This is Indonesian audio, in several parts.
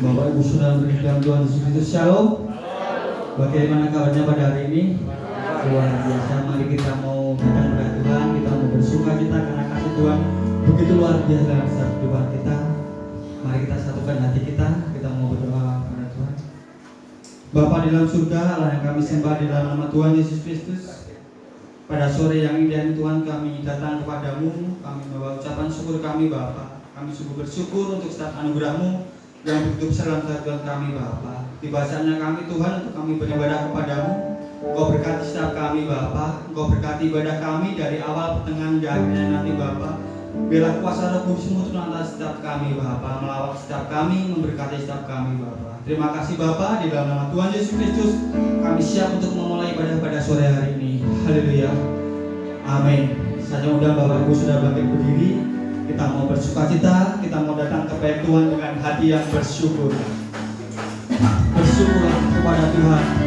Bapak Ibu Saudara dalam Tuhan Yesus Kristus, Shalom. Bagaimana kabarnya pada hari ini? Luar biasa. Mari kita mau datang kepada Tuhan, kita mau bersuka cita karena kasih Tuhan begitu luar biasa dalam kehidupan kita. Mari kita satukan hati kita mau berdoa kepada Tuhan. Bapa di dalam surga, Allah yang kami sembah di dalam nama Tuhan Yesus Kristus. Pada sore yang indah ini Tuhan, kami datang kepadamu, kami membawa ucapan syukur kami Bapa. Kami sungguh bersyukur untuk setiap anugerah-Mu yang begitu besar dalam kehidupan kami Bapa. Tiba saatnya kami Tuhan untuk kami beribadah kepadamu. Engkau berkati setiap kami Bapa. Engkau berkati ibadah kami dari awal, pertengahan, dan akhirnya nanti Bapa. Biarlah kuasa Roh Kudus-Mu turun atas setiap kami Bapa, melawat setiap kami, memberkati setiap kami Bapa. Terima kasih Bapa, di dalam nama Tuhan Yesus Kristus kami siap untuk memulai ibadah pada sore hari ini. Haleluya. Amin. Saya undang Bapak Ibu sudah bangkit berdiri. Kita mau bersukacita, kita mau datang kepada Tuhan dengan hati yang bersyukur. Bersyukurlah kepada Tuhan.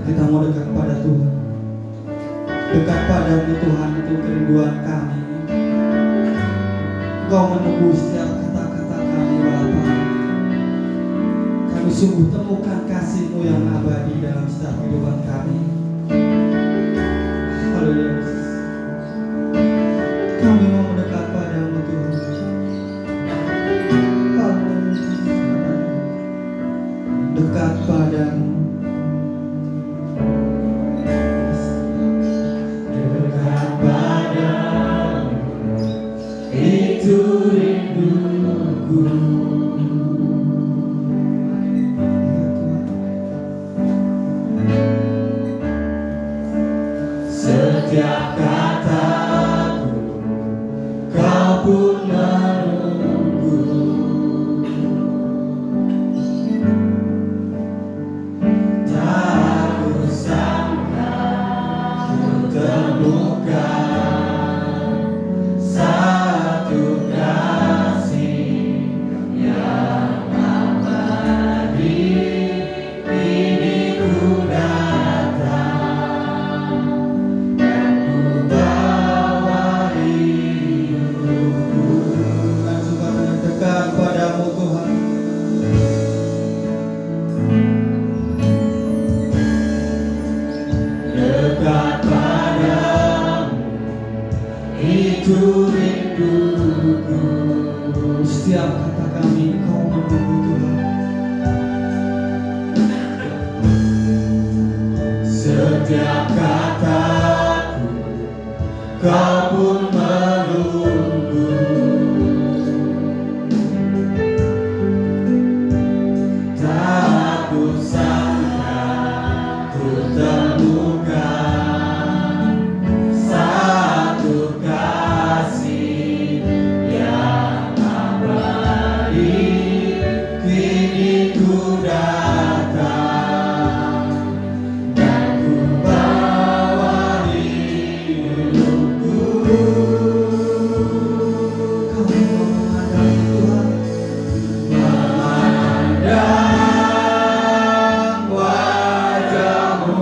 Kita mau dekat pada Tuhan. Dekat padamu Tuhan, itu kerinduan kami. Engkau menunggu setiap kata-kata kami Bapa. Kami sungguh temukan kasih-Mu yang abadi dalam setiap kehidupan kami. Haleluya. Kami mau mendekat padamu Tuhan. Haleluya. Dekat padamu. Dekat padamu. Itu rinduku. Setiap kataku Kau pun menunggu. Tak kusangka ku temukan satu kasih yang abadi. Kini ku datang dan ku bawa rinduku. Dan suka dekat padamu Tuhan. Dekat padamu itu rinduku. Setiap kata kami Kau menunggu Tuhan. Setiap kataku Kau pun menunggu. Tak kusangka ku temukan satu kasih yang abadi. Kini ku datang dan ku bawa rinduku. Kau memandang Tuhan, memandang wajah-Mu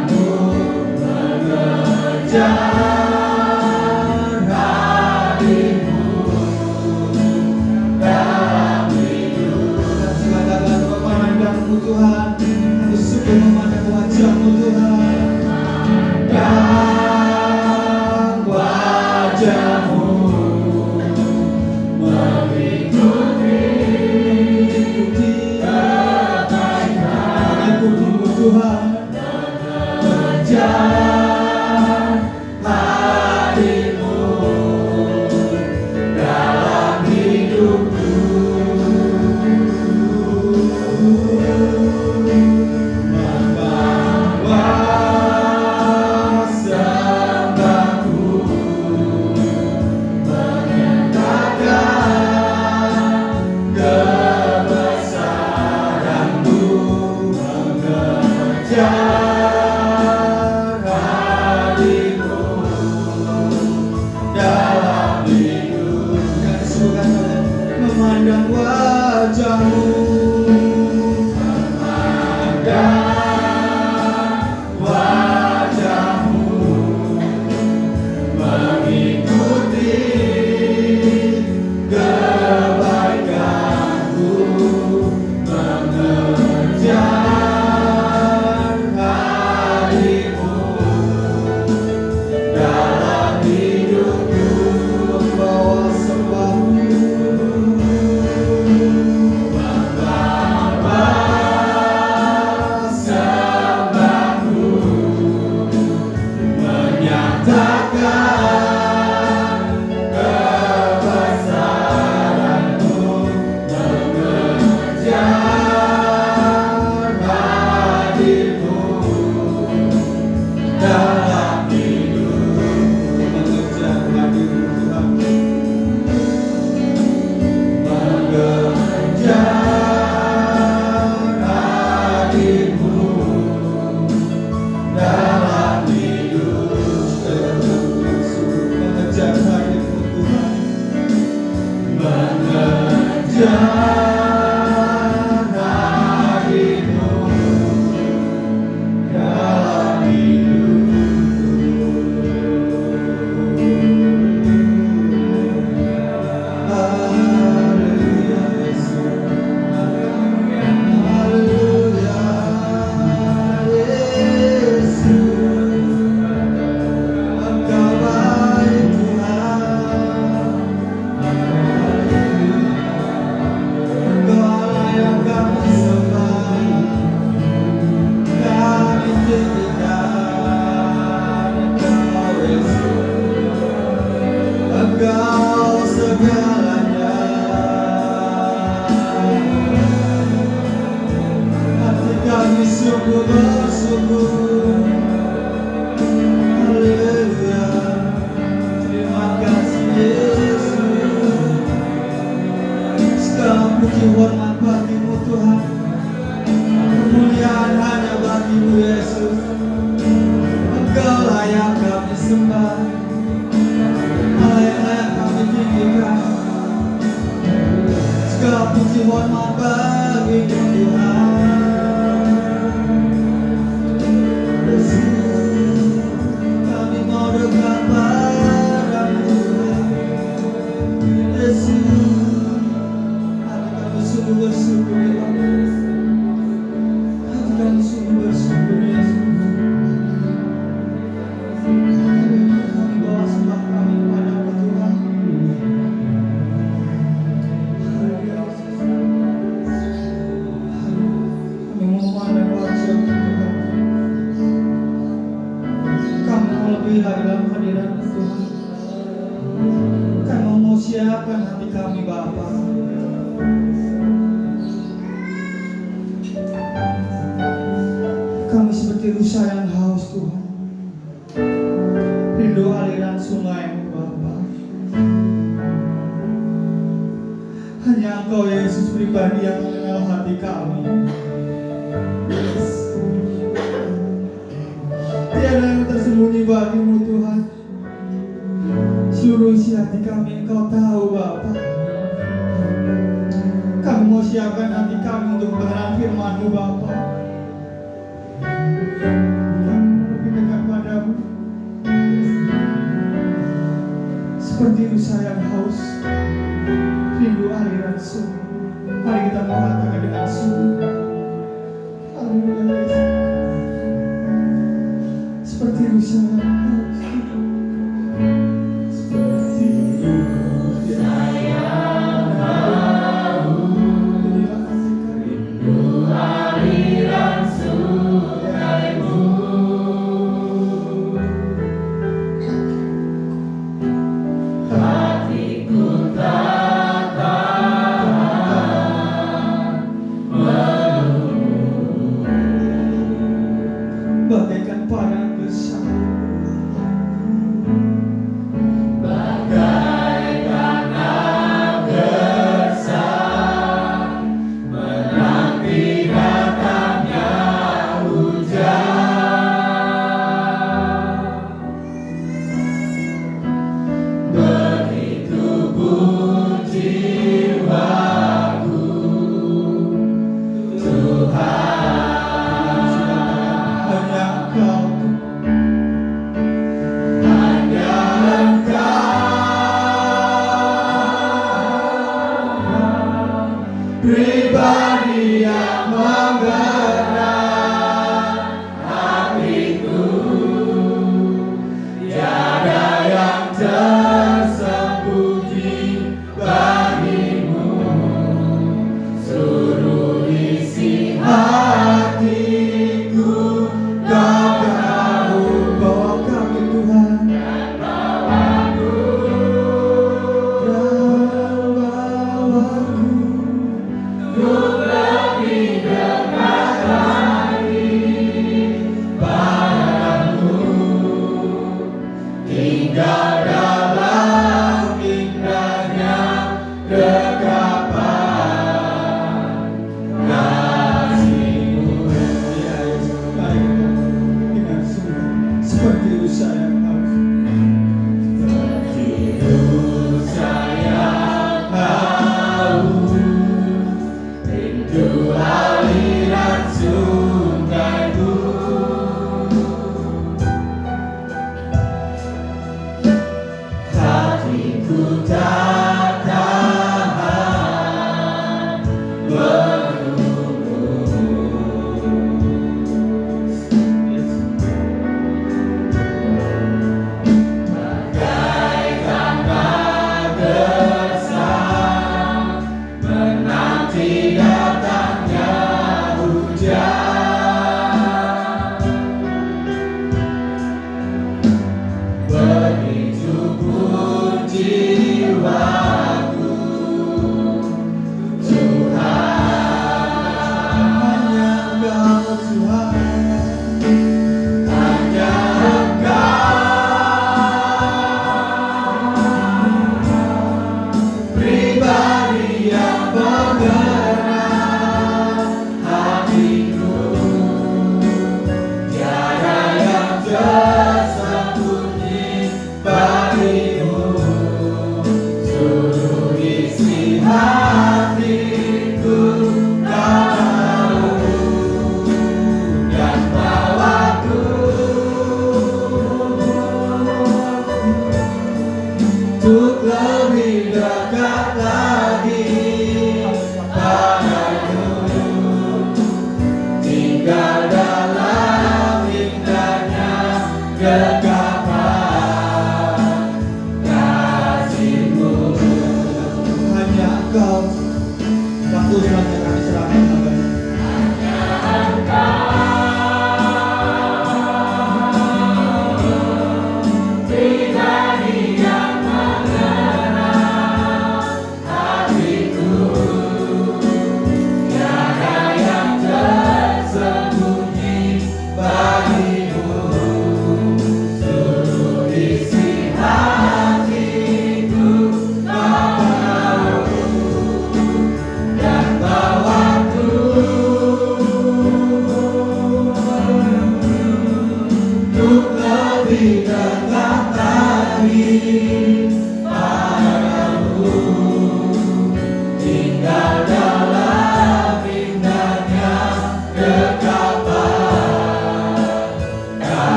kebesaran-Mu, mengejar hadirat-Mu dalam hidup. Silakan memandang-Mu Tuhan, aku suka memandang wajah-Mu Tuhan, dan wajah-Mu Tuhan, mengejar hadirat-Mu dalam hidupku, membawa sembahku, menyatakan kebesaran-Mu, mengejar hadirat-Mu dalam hidup. Dan suka memandang wajah-Mu, memandang wajah-Mu, mengikuti kebaikan-Mu, mengejar hadirat-Mu dalam hidupku, membawa sembah-Mu, membawa sembah-Mu, menyatakan kebesaran-Mu, mengejar hadirat-Mu dalam hidup, mengejar hadirat-Mu Tuhan, mengejar hadirat-Mu dalam hidup. Mengejar hadirat-Mu Tuhan, mengejar hadirat-Mu dalam hidup. Haleluya Yesus, haleluya Yesus, Engkau baik Tuhan, Engkau layak kami sembah, kami tinggikan Engkau Yesus, Engkau segalanya. Hati kami sungguh bersyukur. Haleluya, terima kasih Yesus. Segala puji hormat bagi-Mu Tuhan, kemuliaan hanya bagi-Mu Yesus. Engkau layak kami sembah, layak kami tinggikan. Segala puji hormat bagi-Mu Tuhan. Yesus, kami mau dekat padamu Yesus. Hati kami sungguh bersyukur ya Bapa, hati kami sungguh bersyukur Yesus. Kami bawa sembah kami kepada-Mu Tuhan. Haleluya Yesus. Kami mau memandang wajah-Mu Tuhan, kami mau lebih lagi dalam hadirat-Mu Tuhan. Kami mau siapkan hati kami Bapa. Kami seperti rusa yang haus Tuhan, rindu aliran sungai-Mu Bapa. Hanya Engkau Yesus pribadi yang mengenal hati kami. Tiada yang tersembunyi bagi-Mu Tuhan. Seluruh isi hati kami Engkau tahu Bapa. Kami mau siap siapkan hati kami untuk kebenaran firman-Mu Bapa. Kami lebih dekat padamu. Seperti rusa yang haus, rindu aliran sungai. Mari kita mengatakan dengan sungguh. Haleluya. Seperti rusa yang haus, seperti rusa yang haus, rindu aliran sungai-Mu. Hatiku tak tahan menunggu, bagaikan padang besar, bagaikan gersang menanti datangnya hujan. Begitu pun jiwaku, Tuhan, hanya Engkau, hanya Engkau, pribadi yang menggerak hatiku. Tiada yang tersembunyi bagimu, seluruh isi hatiku Kau tahu. Bawa kami Tuhan, dan bawaku, untuk lebih dekat lagi padamu, tinggal dalam indahnya dekapan kasih-Mu. Ya Yesus, mari kita dengan sungguh seperti rusa yang haus, seperti rusa yang haus, rindu aliran sungai-Mu. Hatiku tak tahan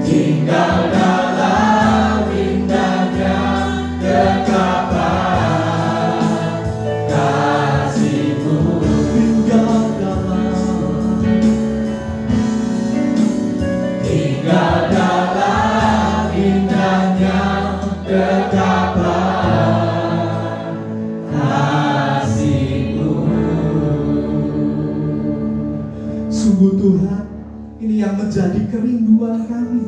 tinggal dalam indahnya kekapan kasih-Mu, tinggal dalam indahnya kekapan kasih-Mu. Sungguh Tuhan, ini yang menjadi kerinduan kami,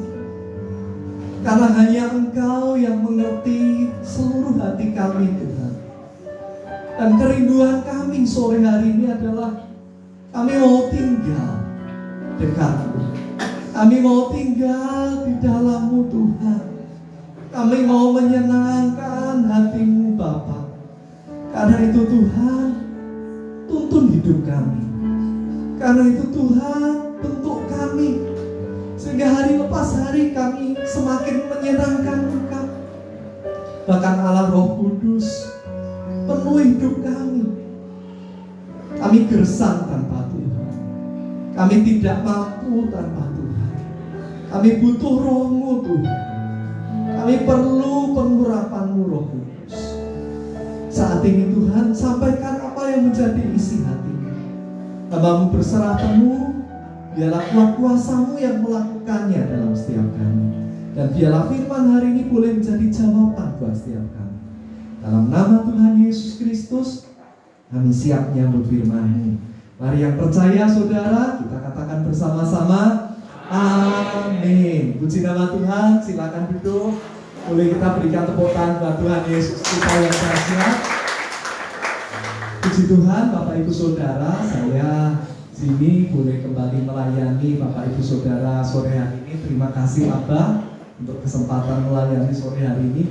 karena hanya Engkau yang mengerti seluruh hati kami Tuhan. Dan kerinduan kami sore hari ini adalah kami mau tinggal dekat-Mu, kami mau tinggal di dalam-Mu Tuhan, kami mau menyenangkan hati-Mu Bapa. Karena itu Tuhan, tuntun hidup kami. Karena itu Tuhan, bentuk kami, sehingga hari lepas hari kami semakin menyenangkan Engkau. Bahkan Allah Roh Kudus penuhi hidup kami. Kami gersang tanpa Tuhan, kami tidak mampu tanpa Tuhan. Kami butuh Roh-Mu Tuhan. Kami perlu pengurapan-Mu Roh Kudus. Saat ini Tuhan, sampaikan apa yang menjadi isi hati. Hamba-Mu berserah penuh, biarlah kuat kuasa-Mu yang melakukannya dalam setiap kami. Dan biarlah firman hari ini boleh menjadi jawaban buat setiap kami. Dalam nama Tuhan Yesus Kristus, kami siap menyambut firman-Mu. Mari yang percaya saudara, kita katakan bersama-sama, amin. Puji nama Tuhan, silakan duduk. Boleh kita berikan tepuk tangan buat Tuhan Yesus kita yang dahsyat. Puji Tuhan, Bapak Ibu Saudara, saya sini boleh kembali melayani Bapak Ibu Saudara sore hari ini. Terima kasih Abah untuk kesempatan melayani sore hari ini.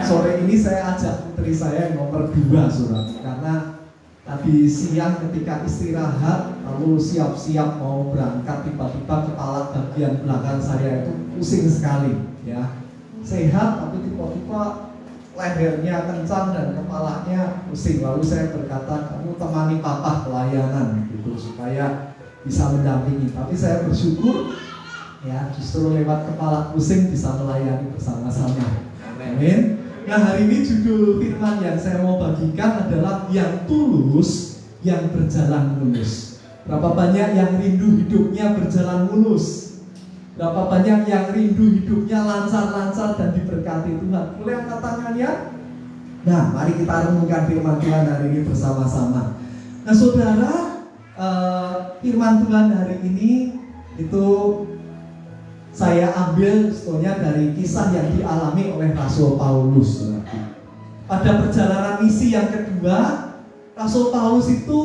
Sore ini saya ajak putri saya yang nomor 2 Saudara, karena tadi siang ketika istirahat lalu siap-siap mau berangkat, tiba-tiba kepala bagian belakang saya itu pusing sekali ya. Sehat tapi tiba-tiba lehernya kencang dan kepalanya pusing. Lalu saya berkata, kamu temani papa pelayanan gitu supaya bisa mendampingi. Tapi saya bersyukur ya, justru lewat kepala pusing bisa melayani bersama-sama. Amin. Nah, hari ini judul firman yang saya mau bagikan adalah yang tulus, yang berjalan mulus. Berapa banyak yang rindu hidupnya berjalan mulus? Berapa banyak yang rindu hidupnya lancar-lancar dan diberkati Tuhan? Boleh angkat tangannya? Nah, mari kita renungkan firman Tuhan hari ini bersama-sama. Nah, saudara, firman Tuhan hari ini itu saya ambil sebetulnya dari kisah yang dialami oleh Rasul Paulus. Pada perjalanan misi yang kedua, Rasul Paulus itu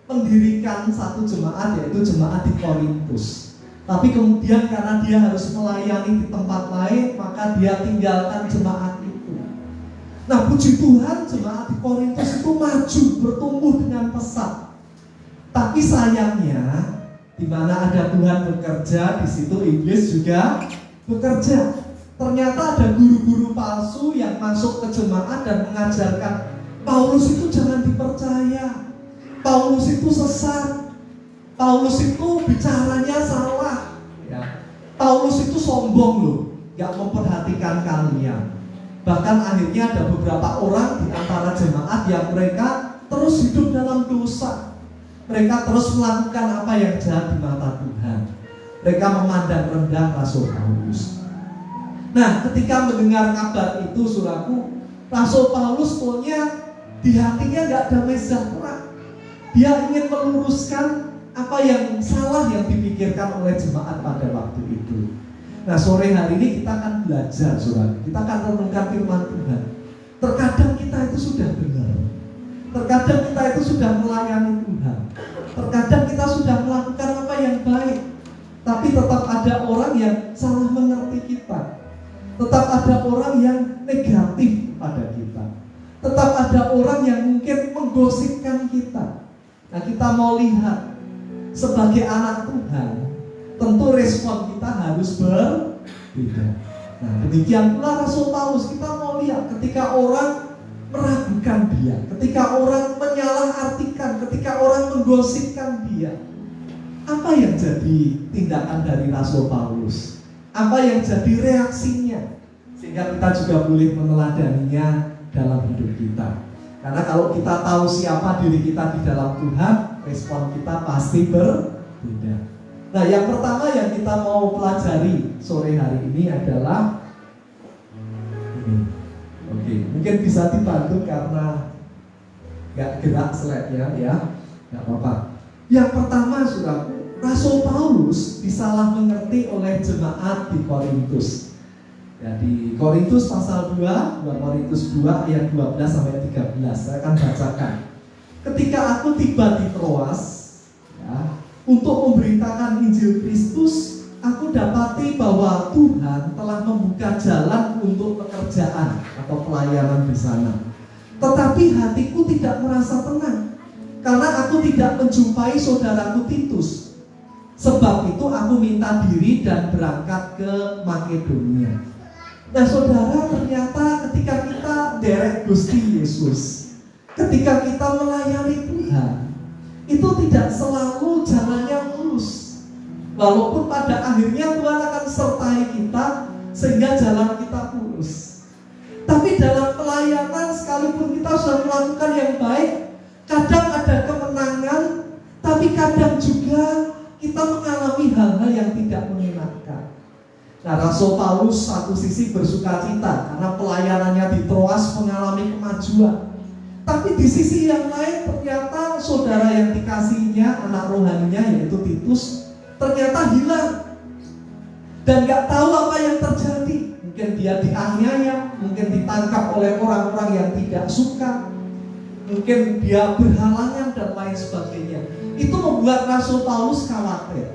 mendirikan satu jemaat, yaitu jemaat di Korintus. Tapi kemudian karena dia harus melayani di tempat lain, maka dia tinggalkan jemaat itu. Nah, puji Tuhan, jemaat di Korintus itu maju, bertumbuh dengan pesat. Tapi sayangnya, di mana ada Tuhan bekerja, di situ iblis juga bekerja. Ternyata ada guru-guru palsu yang masuk ke jemaat dan mengajarkan Paulus itu jangan dipercaya, Paulus itu sesat, Paulus itu bicaranya salah ya. Paulus itu sombong loh, gak memperhatikan kalian. Bahkan akhirnya ada beberapa orang di antara jemaat yang mereka terus hidup dalam dosa. Mereka terus melakukan apa yang jahat di mata Tuhan. Mereka memandang rendah Rasul Paulus. Nah, ketika mendengar kabar itu, saudaraku, Rasul Paulus pokoknya di hatinya gak damai sejahtera. Dia ingin meluruskan apa yang salah yang dipikirkan oleh jemaat pada waktu itu. Nah, sore hari ini kita akan belajar, saudara. Kita akan renungkan firman Tuhan. Terkadang kita itu sudah benar, terkadang kita itu sudah melayani Tuhan, terkadang kita sudah melakukan apa yang baik, tapi tetap ada orang yang salah mengerti kita, tetap ada orang yang negatif pada kita, tetap ada orang yang mungkin menggosipkan kita. Nah, kita mau lihat sebagai anak Tuhan, tentu respon kita harus berbeda. Nah, demikian pula Rasul Paulus, kita mau lihat ketika orang meragukan dia, ketika orang menyalahartikan, ketika orang menggosipkan dia, Apa yang jadi tindakan dari Rasul Paulus? Apa yang jadi reaksinya? Sehingga kita juga boleh meneladaninya dalam hidup kita. Karena kalau kita tahu siapa diri kita di dalam Tuhan, respon kita pasti berbeda. Nah, yang pertama yang kita mau pelajari sore hari ini adalah ini. Oke, mungkin bisa dibantu karena nggak gerak slide-nya ya, nggak apa-apa. Yang pertama, saudaraku, Rasul Paulus disalah mengerti oleh jemaat di Korintus. Ya, di Korintus pasal 2 Korintus 2 ayat 12 sampai 13 saya akan bacakan. Ketika aku tiba di Troas ya, untuk memberitakan Injil Kristus, aku dapati bahwa Tuhan telah membuka jalan untuk pekerjaan atau pelayanan di sana. Tetapi hatiku tidak merasa tenang karena aku tidak menjumpai saudaraku Titus. Sebab itu aku minta diri dan berangkat ke Makedonia. Nah, saudara, ternyata ketika kita derek Gusti Yesus, ketika kita melayani Tuhan, itu tidak selalu jalannya mulus. Walaupun pada akhirnya Tuhan akan sertai kita sehingga jalan kita mulus. Tapi dalam pelayanan, sekalipun kita sudah melakukan yang baik, kadang ada kemenangan, tapi kadang juga kita mengalami hal-hal yang tidak menyenangkan. Nah, Rasul Paulus satu sisi bersuka cita karena pelayanannya di Troas mengalami kemajuan. Tapi di sisi yang lain ternyata saudara yang dikasihinya, anak rohaninya yaitu Titus, ternyata hilang. Dan gak tahu apa yang terjadi. Mungkin dia dianiaya, mungkin ditangkap oleh orang-orang yang tidak suka, mungkin dia berhalangan dan lain sebagainya. Itu membuat Rasul Paulus khawatir.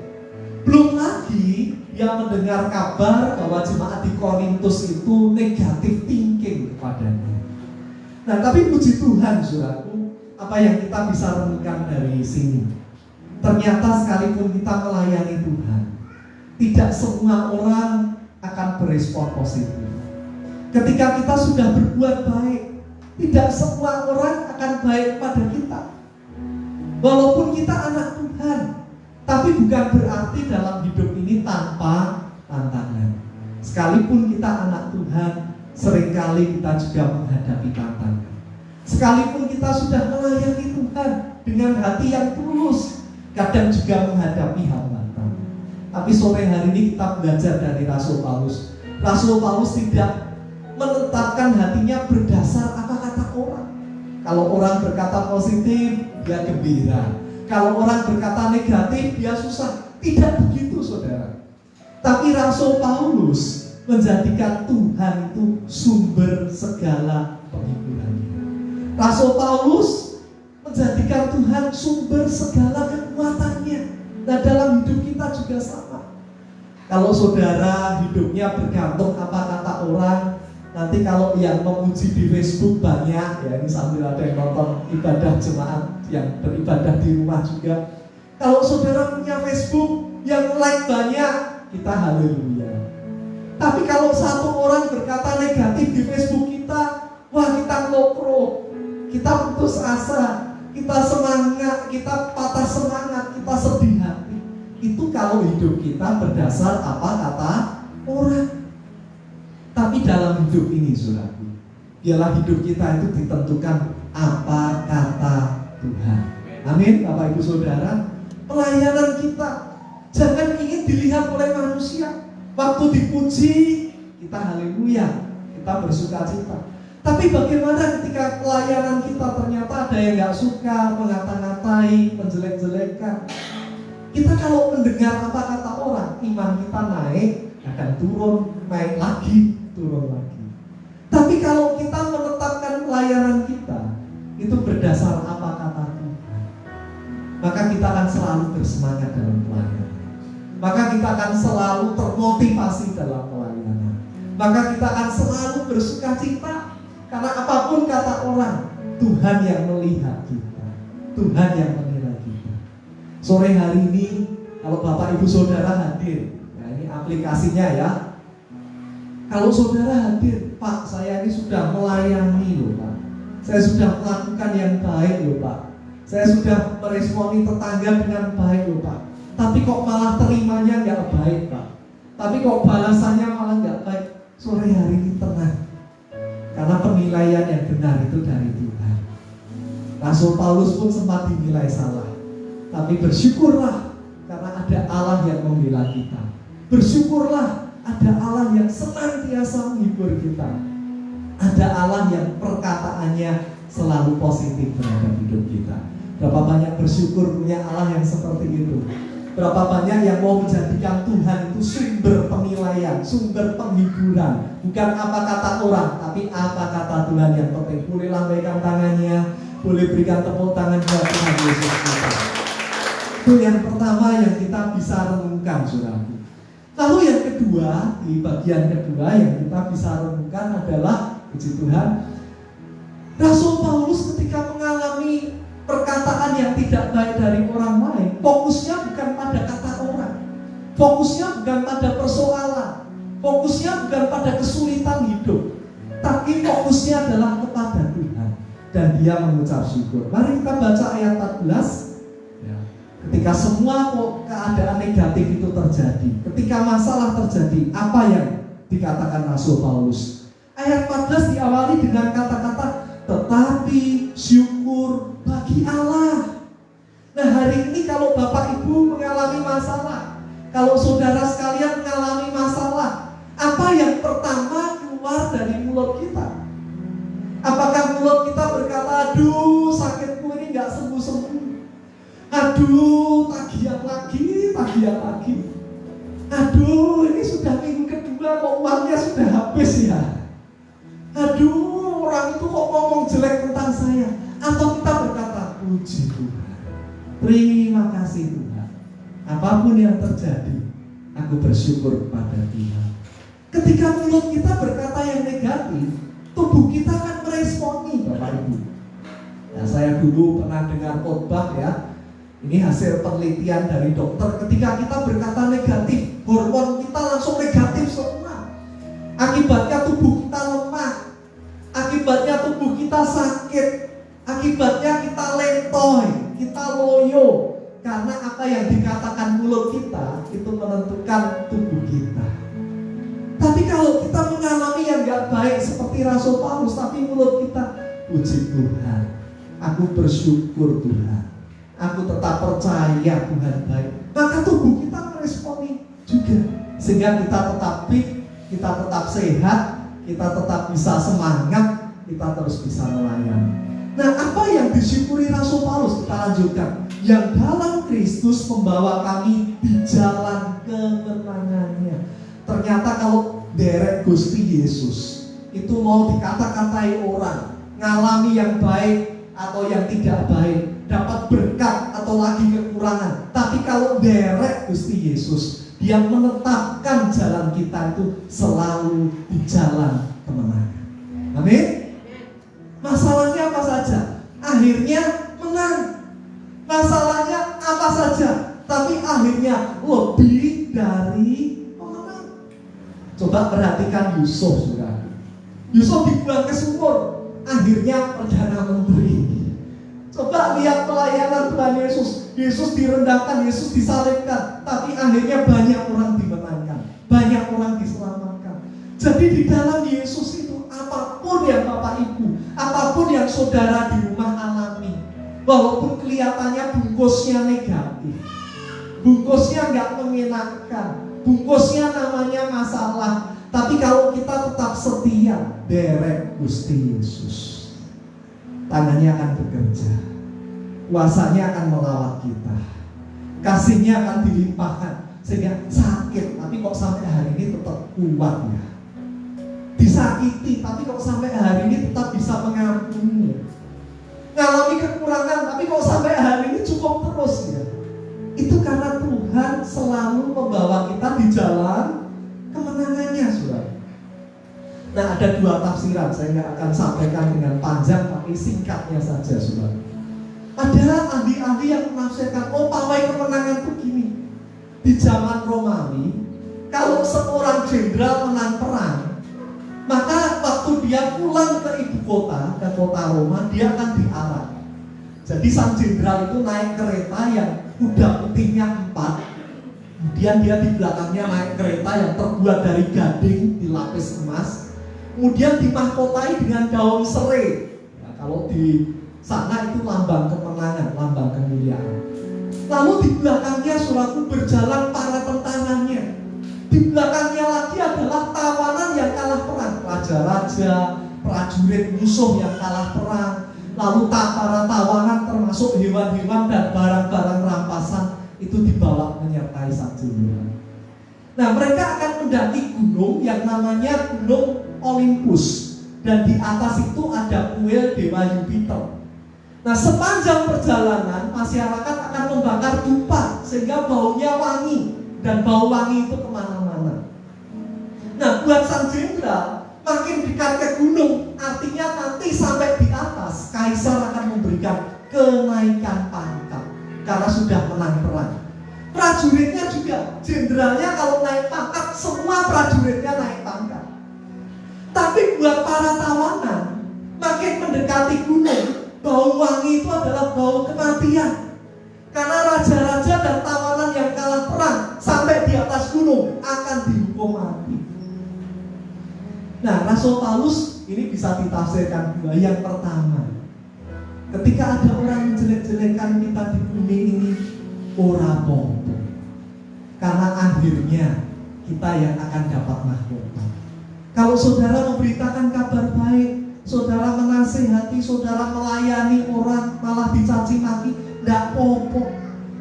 Belum lagi dia mendengar kabar bahwa jemaat di Korintus itu negatif thinking kepadanya. Nah, tapi puji Tuhan, saudaraku, apa yang kita bisa renungkan dari sini? Ternyata sekalipun kita melayani Tuhan, tidak semua orang akan berespon positif. Ketika kita sudah berbuat baik, tidak semua orang akan baik pada kita. Walaupun kita anak Tuhan, tapi bukan berarti dalam hidup ini tanpa tantangan. Sekalipun kita anak Tuhan, seringkali kita juga menghadapi tantangan. Sekalipun kita sudah melayani Tuhan dengan hati yang tulus, kadang juga menghadapi hambatan. Tapi sore hari ini kita belajar dari Rasul Paulus. Rasul Paulus tidak menetapkan hatinya berdasar apa kata orang. Kalau orang berkata positif, dia gembira. Kalau orang berkata negatif, dia susah. Tidak begitu, saudara. Tapi Rasul Paulus menjadikan Tuhan itu sumber segala penghiburannya. Rasul Paulus menjadikan Tuhan sumber segala kekuatannya. Nah, dalam hidup kita juga sama. Kalau saudara hidupnya bergantung apa kata orang, nanti kalau yang memuji di Facebook banyak, ya ini sambil ada yang nonton ibadah jemaat yang beribadah di rumah juga. Kalau saudara punya Facebook yang like banyak, kita haleluya. Tapi kalau satu orang berkata negatif di Facebook kita, wah kita ngopro, kita putus asa, kita semangat, kita patah semangat, kita sedih hati. Itu kalau hidup kita berdasar apa kata orang. Tapi dalam hidup ini, saudaraku, biarlah hidup kita itu ditentukan apa kata Tuhan. Amin, Bapak Ibu Saudara. Pelayanan kita jangan ingin dilihat oleh manusia. Waktu dipuji, kita haleluya, kita bersuka cita. Tapi bagaimana ketika pelayanan kita ternyata ada yang gak suka, mengata-ngatai, menjelek-jelekan? Kita kalau mendengar apa kata orang, iman kita naik, akan turun, naik lagi, turun lagi. Tapi kalau kita menetapkan pelayanan kita itu berdasar apa kata Tuhan, maka kita akan selalu bersemangat dalam pelayanan. Maka kita akan selalu termotivasi dalam pelayanan. Maka kita akan selalu bersuka cita. Karena apapun kata orang, Tuhan yang melihat kita, Tuhan yang menilai kita. Sore hari ini kalau Bapak Ibu Saudara hadir, nah ini aplikasinya ya. Kalau saudara hadir, Pak, saya ini sudah melayani loh Pak, saya sudah melakukan yang baik loh Pak, saya sudah meresponi tetangga dengan baik loh Pak. tapi kok malah terimanya nggak baik, Pak. Tapi kok balasannya malah nggak baik. Sore hari ini tenang, karena penilaian yang benar itu dari Tuhan. Rasul Paulus pun sempat dinilai salah, tapi bersyukurlah karena ada Allah yang membela kita. Bersyukurlah ada Allah yang senantiasa menghibur kita. Ada Allah yang perkataannya selalu positif terhadap hidup kita. Berapa banyak bersyukur punya Allah yang seperti itu. Berapa banyak yang mau menjadikan Tuhan itu sumber penilaian, sumber penghiburan. Bukan apa kata orang, tapi apa kata Tuhan yang penting. Boleh lambaikan tangannya, boleh berikan tepuk tangan buat Tuhan Yesus kita. Itu yang pertama yang kita bisa renungkan, saudaraku. Lalu yang kedua, di bagian kedua yang kita bisa renungkan adalah, puji Tuhan, Rasul Paulus ketika mengalami perkataan yang tidak baik dari orang lain, fokusnya bukan pada kata orang, fokusnya bukan pada persoalan, fokusnya bukan pada kesulitan hidup, tapi fokusnya adalah kepada Tuhan. Dan dia mengucap syukur. Mari kita baca ayat 14. Ketika semua keadaan negatif itu terjadi, ketika masalah terjadi, apa yang dikatakan Rasul Paulus? Ayat 14 diawali dengan kata-kata tetapi syukur bagi Allah. Nah, hari ini kalau Bapak Ibu mengalami masalah, kalau saudara sekalian mengalami masalah, apa yang pertama keluar dari mulut kita? Apakah mulut kita berkata, aduh sakitku ini gak sembuh-sembuh, aduh tagihan lagi, aduh ini sudah minggu kedua kok uangnya sudah habis ya, aduh orang itu kok ngomong jelek tentang saya. Atau kita berkata, puji Tuhan, terima kasih Tuhan, apapun yang terjadi aku bersyukur kepada Tuhan. Ketika mulut kita berkata yang negatif, tubuh kita akan meresponi, Bapak Ibu. Nah, saya dulu pernah dengar khotbah ya, ini hasil penelitian dari dokter. Ketika kita berkata negatif, hormon kita langsung negatif semua. Akibatnya tubuh kita lemah, akibatnya tubuh kita sakit, akibatnya kita lentoy, kita loyo. Karena apa yang dikatakan mulut kita itu menentukan tubuh kita. Tapi kalau kita mengalami yang gak baik seperti Rasul Paulus, tapi mulut kita, puji Tuhan, aku bersyukur Tuhan, aku tetap percaya Tuhan baik, maka tubuh kita meresponi juga. Sehingga kita tetap fit, kita tetap sehat, kita tetap bisa semangat, kita terus bisa melayani. Nah, apa yang disyukuri Rasul Paulus? Kita lanjutkan. Yang dalam Kristus membawa kami di jalan kemenangannya. Ternyata kalau derek Gusti Yesus itu mau dikata-katai orang, ngalami yang baik atau yang tidak baik, dapat berkat atau lagi kekurangan. Tapi kalau derek Gusti Yesus, dia menetapkan jalan kita itu selalu di jalan kemenangan. Amin. Masalahnya apa saja? Akhirnya menang. Masalahnya apa saja? Tapi akhirnya lebih dari pemenang. Coba perhatikan Yusuf, saudara. Yusuf dibuang ke sumur, akhirnya perdana menteri. Coba lihat pelayanan Tuhan Yesus. Yesus direndahkan, Yesus disalibkan, tapi akhirnya banyak orang dimenangkan, banyak orang diselamatkan. Jadi di dalam Yesus itu, apapun yang Bapak Ibu, apapun yang saudara di rumah alami, walaupun kelihatannya bungkusnya negatif, bungkusnya nggak mengenakan, bungkusnya namanya masalah, tapi kalau kita tetap setia, derek Gusti Yesus, tangannya akan bekerja, kuasanya akan melawat kita, kasihnya akan dilimpahkan, sehingga sakit, tapi kok sampai hari ini tetap kuat ya. Disakiti, tapi kok sampai hari ini tetap bisa mengampuni. Ngalami kekurangan, tapi kok sampai hari ini cukup terus ya. Itu karena Tuhan selalu membawa kita di jalan kemenangannya, saudara. Nah, ada dua tafsiran, saya nggak akan sampaikan dengan panjang, tapi singkatnya saja, saudara. Ada ahli-ahli yang menafsirkan, oh pawai kemenangan itu gini. Di zaman Romawi, kalau seorang jenderal menang perang, maka waktu dia pulang ke ibu kota, ke kota Roma, dia akan diarak. Jadi sang jenderal itu naik kereta yang kuda putihnya 4, Kemudian dia di belakangnya naik kereta yang terbuat dari gading dilapis emas. Kemudian dimahkotai dengan daun serai. Ya, kalau di sana itu lambang kemenangan, lambang kemuliaan. Lalu di belakangnya saudaraku berjalan para tentaranya. Di belakangnya lagi adalah tawanan yang kalah perang, raja-raja, prajurit musuh yang kalah perang. Lalu para tawanan termasuk hewan-hewan dan barang-barang rampasan itu dibawa menyertai sang juru. Nah, mereka akan mendaki gunung yang namanya Gunung Olympus, dan di atas itu ada kuil dewa Jupiter. Nah, sepanjang perjalanan masyarakat akan membakar dupa sehingga baunya wangi, dan bau wangi itu kemana-mana. Nah, buat sang jenderal makin dekat ke gunung, artinya nanti sampai di atas kaisar akan memberikan kenaikan pangkat karena sudah menang perang. Prajuritnya juga, jenderalnya kalau naik pangkat, semua prajuritnya naik pangkat. Tapi buat para tawanan, makin mendekati gunung, bau wangi itu adalah bau kematian. Karena raja-raja dan tawanan yang kalah perang sampai di atas gunung akan dihukum mati. Nah, Rasul Paulus ini bisa ditafsirkan dua. Yang pertama, ketika ada orang menjelek-jelekan kita di bumi ini, ora apa-apa, karena akhirnya kita yang akan dapat mahkota. Kalau saudara memberitakan kabar baik, saudara menasihati, saudara melayani orang malah dicaci maki, tidak apa-apa,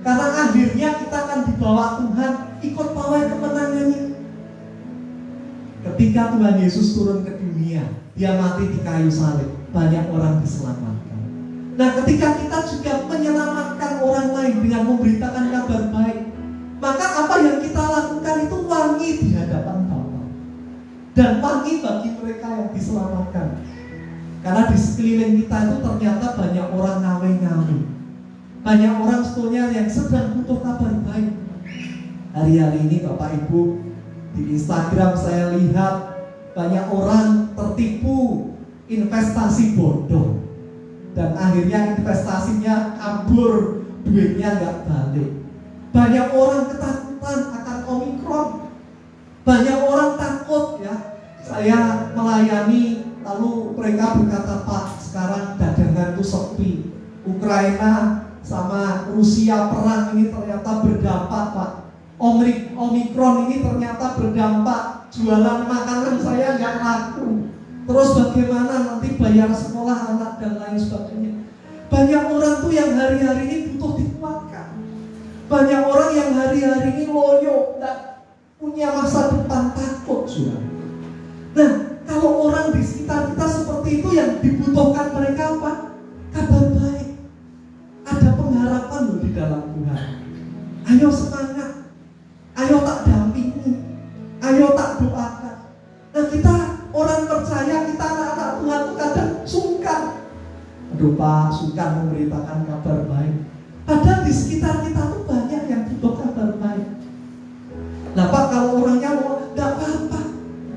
karena akhirnya kita akan dibawa Tuhan ikut pawai kemenangannya. Ketika Tuhan Yesus turun ke dunia, dia mati di kayu salib, banyak orang diselamatkan. Nah, ketika kita juga menyelamatkan orang lain dengan memberitakan kabar baik, maka apa yang kita lakukan itu wangi di hadapan Bapa, dan wangi bagi mereka yang diselamatkan. Karena di sekeliling kita itu ternyata banyak orang ngawe-ngawe, banyak orang sebetulnya yang sedang butuh kabar baik. Hari-hari ini Bapak Ibu, di Instagram saya lihat banyak orang tertipu investasi bodoh, dan akhirnya investasinya kabur, duitnya nggak balik. Banyak orang ketakutan akan Omikron, banyak orang takut ya. Saya melayani, lalu mereka berkata, Pak, sekarang dagangan itu sepi, Ukraina sama Rusia perang ini ternyata berdampak, Pak. Omikron ini ternyata berdampak, jualan makanan saya nggak laku. Terus bagaimana nanti bayar sekolah anak dan lain sebagainya. Banyak orang tuh yang hari-hari ini butuh dikuatkan. Banyak orang yang hari-hari ini loyo, nggak punya masa depan, takut sudah. Nah, kalau orang di sekitar kita seperti itu, yang dibutuhkan mereka apa? Kabar baik. Ada pengharapan loh di dalam Tuhan. Ayo semangat. Ayo tak dampingi, ayo tak doakan. Nah, kita orang percaya, kita anak-anak Tuhan itu kadang sungkan. Aduh Pak, sungkan memberitakan kabar baik. Padahal di sekitar kita tuh banyak yang butuh kabar baik. Nah Pak, kalau orangnya mau, gak apa-apa.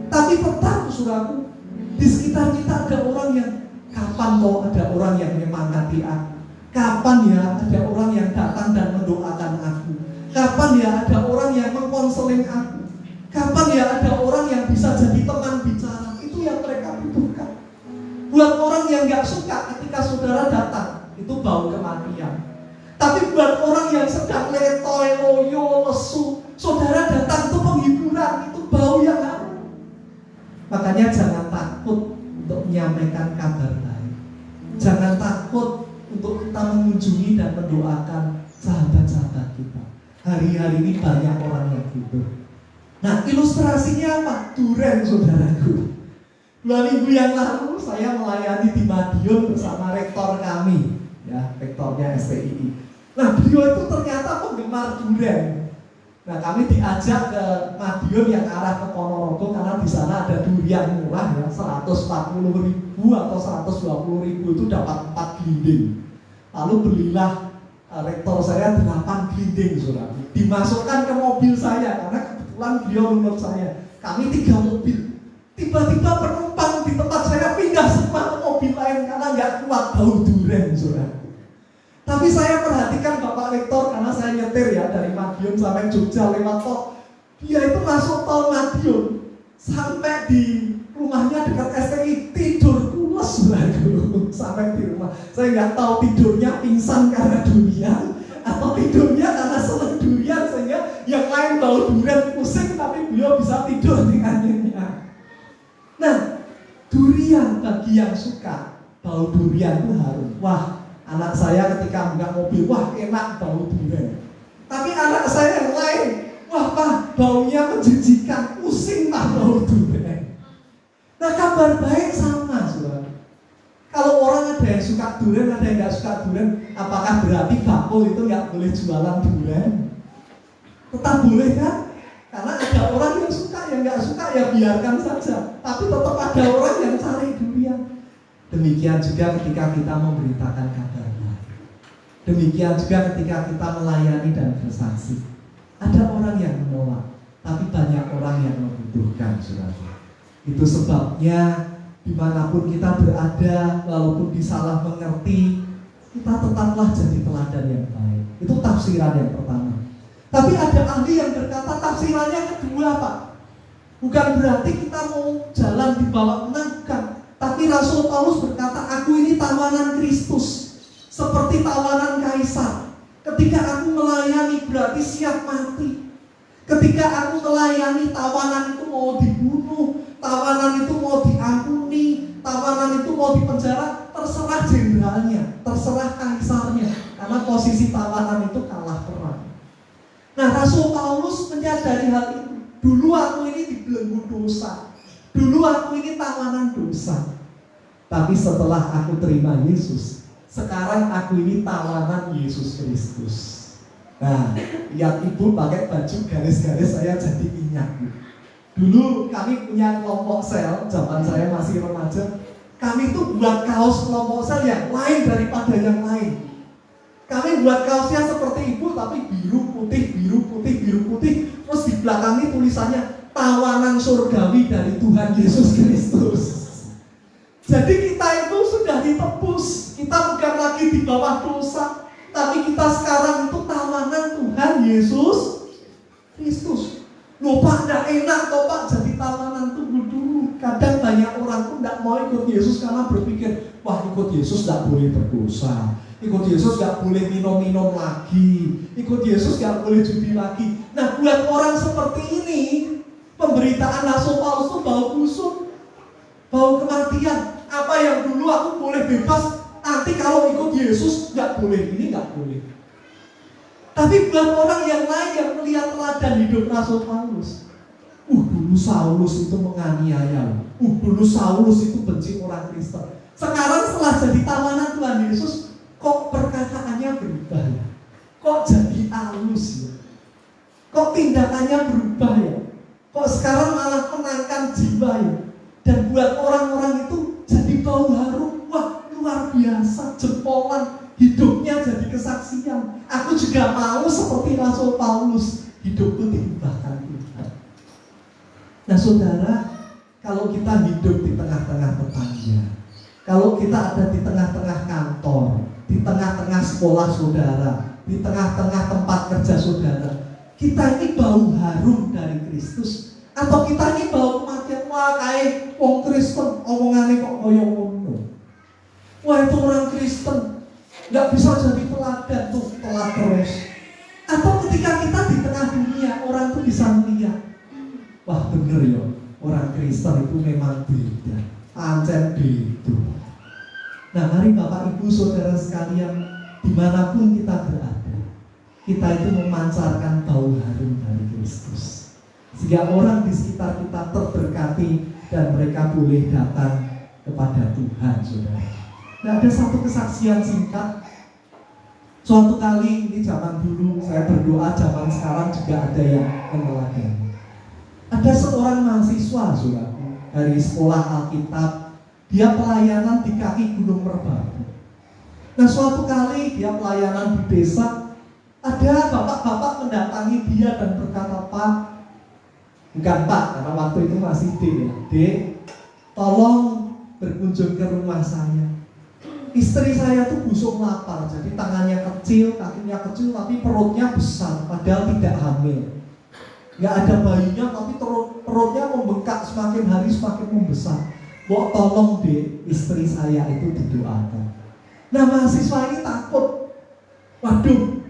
Tapi tetap saudaraku, di sekitar kita ada orang yang, kapan loh ada orang yang menyemangati aku? Kapan ya ada orang yang datang dan mendoakan aku? Kapan ya ada orang yang mengkonseling aku? Kapan ya ada orang yang bisa jadi teman bicara? Itu yang mereka butuhkan. Buat orang yang gak suka ketika saudara datang, itu bau kematian. Tapi buat orang yang sedang letoy, loyo, lesu, saudara datang itu penghiburan, itu bau yang harum. Makanya jangan takut untuk menyampaikan kabar baik. Jangan takut untuk kita mengunjungi dan mendoakan sahabat-sahabat kita. Hari-hari ini banyak orang yang butuh. Nah, ilustrasinya apa? Duren, saudaraku. 2 minggu yang lalu saya melayani di Madiun bersama rektor kami, ya, rektornya STII. Nah, beliau itu ternyata penggemar duren. Nah, kami diajak ke Madiun yang arah ke Ponorogo karena di sana ada durian murah ya, 140.000 atau 120.000 itu dapat 4 gelinding. Lalu belilah rektor saya 8 gelinding, saudara. Dimasukkan ke mobil saya karena kebetulan beliau menurut saya. Kami 3 mobil. Tiba-tiba penumpang di tempat saya pindah semua ke mobil lain karena nggak kuat bau duren, saudara. Tapi saya perhatikan Bapak Rektor karena saya saya nyetir ya dari Madiun sampai Jogja lewat tol. Dia itu masuk tol Madiun sampai di rumahnya dekat STI tidur pules dulu sampai di rumah. Saya nggak tahu tidurnya pingsan karena durian atau tidurnya karena senang durian sehingga yang lain bau durian pusing tapi beliau bisa tidur dengan nyenyak. Nah, durian bagi yang suka bau durian itu harum. Wah, anak saya ketika buka mobil, wah enak bau durian. Tapi anak saya yang lain, wah Pak, baunya menjijikan, pusing Pak bau durian. Nah, kabar baik sama, saudara. Kalau orang ada yang suka durian, ada yang nggak suka durian, apakah berarti bakul itu nggak boleh jualan durian? Tetap boleh kan? Karena ada orang yang suka, yang nggak suka ya biarkan saja. Tapi tetap ada orang yang cari durian. Demikian juga ketika kita memberitakan kabar baik. Demikian juga ketika kita melayani dan bersaksi. Ada orang yang menolak, tapi banyak orang yang membutuhkan, saudara. Itu sebabnya dimanapun kita berada, walaupun disalah mengerti, kita tetaplah jadi teladan yang baik. Itu tafsiran yang pertama. Tapi ada ahli yang berkata tafsirannya kedua, Pak. Bukan berarti kita mau jalan di bawah menangkan. Tapi Rasul Paulus berkata, aku ini tawanan Kristus, seperti tawanan kaisar. Ketika aku melayani berarti siap mati. Ketika aku melayani, tawanan itu mau dibunuh, tawanan itu mau diampuni, tawanan itu mau dipenjara, terserah jenderalnya, terserah kaisarnya. Karena posisi tawanan itu kalah perang. Nah, Rasul Paulus menyadari hal itu. Dulu aku ini dibelenggu dosa. Dulu aku ini tawanan dosa. Tapi setelah aku terima Yesus, sekarang aku ini tawanan Yesus Kristus. Nah, lihat ibu pakai baju garis-garis, saya jadi ingat. Dulu kami punya kelompok sel, zaman saya masih remaja. Kami tuh buat kaos kelompok sel yang lain daripada yang lain. Kami buat kaosnya seperti ibu, tapi biru putih, biru putih, biru putih. Terus di belakangnya tulisannya tawanan surgawi dari Tuhan Yesus Kristus. Jadi kita itu sudah ditebus. Kita bukan lagi di bawah dosa, tapi kita sekarang itu tawanan Tuhan Yesus Kristus. Loh Pak, tidak enak toh Pak jadi tawanan, tunggu dulu. Kadang banyak orang tuh tidak mau ikut Yesus karena berpikir, wah ikut Yesus tidak boleh berdosa, ikut Yesus tidak boleh minum-minum lagi, ikut Yesus tidak boleh judi lagi. Nah, buat orang seperti ini, pemberitaan Rasul Paulus itu bau busuk, bau kematian. Apa yang dulu aku boleh bebas, nanti kalau ikut Yesus nggak boleh, ini nggak boleh. Tapi buat orang yang lain yang melihat teladan hidup Rasul Paulus, dulu Saulus itu menganiaya, dulu Saulus itu benci orang Kristen. Sekarang setelah jadi tawanan Tuhan Yesus, kok perkataannya berubah ya? Kok jadi halus ya? Kok tindakannya berubah ya? Kok sekarang malah menangkan jiwa ya? Dan buat orang-orang itu jadi bau harum. Wah, luar biasa, jempolan, hidupnya jadi kesaksian. Aku juga mau seperti Rasul Paulus, hidupku diubahkan Tuhan. Nah saudara, kalau kita hidup di tengah-tengah tetangga, kalau kita ada di tengah-tengah kantor, di tengah-tengah sekolah saudara, di tengah-tengah tempat kerja saudara, kita ini bau harum dari Kristus, atau kita ini bau kematian? Wah, kayak wong Kristen omongannya kok koyo ngono. Wah, itu orang Kristen nggak bisa jadi teladan tuh, telat terus. Atau ketika kita di tengah dunia, orang tuh bisa melihat, wah bener ya, orang Kristen itu memang beda, pancen beda. Nah, mari Bapak Ibu Saudara sekalian, dimanapun kita berada, kita itu memancarkan bau harum dari Kristus, sehingga orang di sekitar kita terberkati dan mereka boleh datang kepada Tuhan, saudara. Nah, ada satu kesaksian singkat. Suatu kali, ini zaman dulu, saya berdoa, zaman sekarang juga ada yang meneladani. Ada seorang mahasiswa, saudara, dari sekolah Alkitab. Dia pelayanan di kaki Gunung Merbabu. Nah, suatu kali dia pelayanan di desa, ada bapak-bapak mendatangi dia dan berkata, Pak, bukan Pak, karena waktu itu masih D ya, D, tolong berkunjung ke rumah saya. istri saya tuh busuk lapar, jadi tangannya kecil, kakinya kecil, tapi perutnya besar, padahal tidak hamil. Nggak ada bayinya, tapi perutnya membengkak, semakin hari semakin membesar. Mbok tolong deh, istri saya itu didoakan. Nah, mahasiswa ini takut. Waduh,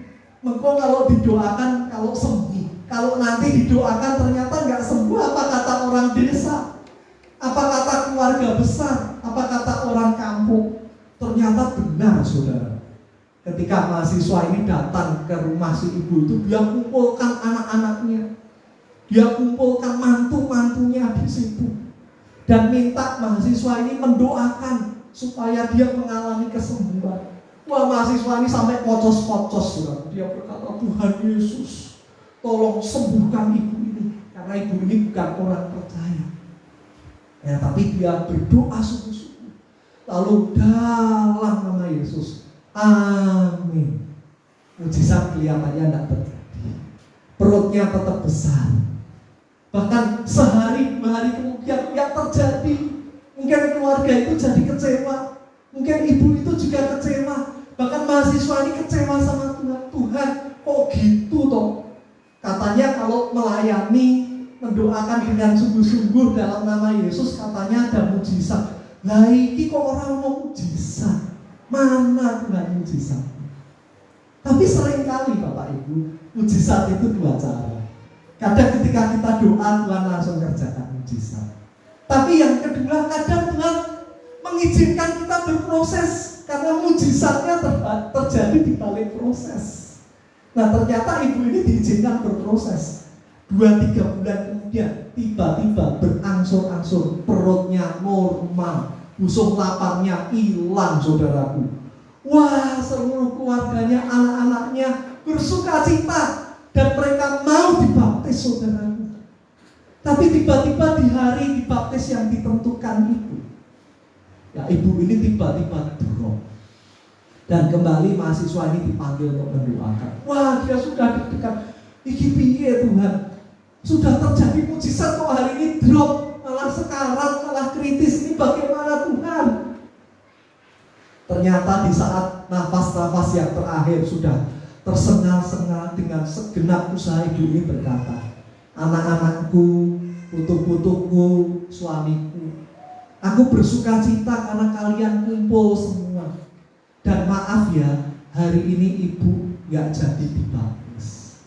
mengko kalau didoakan, kalau sembuh, kalau nanti didoakan ternyata nggak sembuh, apa kata orang desa? Apa kata keluarga besar? Apa kata orang kampung? Ternyata benar, saudara. Ketika mahasiswa ini datang ke rumah si ibu itu, dia kumpulkan anak-anaknya, dia kumpulkan mantu-mantunya di situ, dan minta mahasiswa ini mendoakan supaya dia mengalami kesembuhan. Wah, mahasiswa ini sampai pocos-pocos, saudara. Dia berkata, Tuhan Yesus, tolong sembuhkan ibu ini, karena ibu ini bukan orang percaya. Ya, tapi dia berdoa sungguh-sungguh. Lalu dalam nama Yesus, amin. Mujizat kelihatannya tidak terjadi. Perutnya tetap besar. Bahkan sehari 2 hari kemudian yang terjadi, mungkin keluarga itu jadi kecewa, mungkin ibu itu juga kecewa. Bahkan mahasiswa ini kecewa sama Tuhan. Tuhan, kok gitu toh? Katanya kalau melayani, mendoakan dengan sungguh-sungguh dalam nama Yesus, katanya ada mujizat. Lah iki kok orang mau mujizat? Mana Tuhan mujizat? Tapi seringkali Bapak Ibu, mujizat itu 2 cara. Kadang ketika kita doa, Tuhan langsung kerjakan mujizat. Tapi yang kedua, kadang Tuhan mengizinkan kita berproses, karena mujizatnya terjadi di balik proses. Nah, ternyata ibu ini diizinkan berproses. 2-3 bulan kemudian tiba-tiba berangsur-angsur perutnya normal, busuk laparnya hilang, saudaraku. Wah, seluruh keluarganya, anak-anaknya bersuka cita dan mereka mau dibaptis, saudaraku. Tapi tiba-tiba di hari dibaptis yang ditentukan itu, ya ibu ini tiba-tiba drop. Dan kembali mahasiswa ini dipanggil untuk mendoakan. Wah, dia sudah deg-degan. Iki piye Tuhan? Sudah terjadi mujizat kok hari ini drop, malah sekarang malah kritis, ini bagaimana Tuhan? Ternyata di saat nafas-nafas yang terakhir sudah tersengal-sengal dengan segenap usaha ibu ini berkata, anak-anakku, putu-putuku, suamiku, aku bersuka cita karena kalian kumpul semua. Dan maaf ya, hari ini ibu gak jadi dibaptis,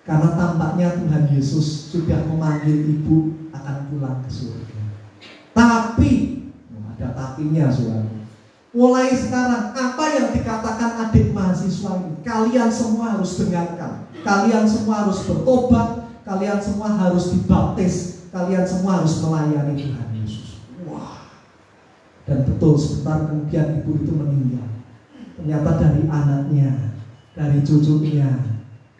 karena tampaknya Tuhan Yesus sudah memanggil ibu akan pulang ke surga. Tapi, ada tapinya, saudara. Mulai sekarang, apa yang dikatakan adik mahasiswa ini, kalian semua harus dengarkan. Kalian semua harus bertobat. Kalian semua harus dibaptis. Kalian semua harus melayani Tuhan Yesus. Wah. Dan betul, sebentar kemudian ibu itu meninggal. Ternyata dari anaknya, dari cucunya,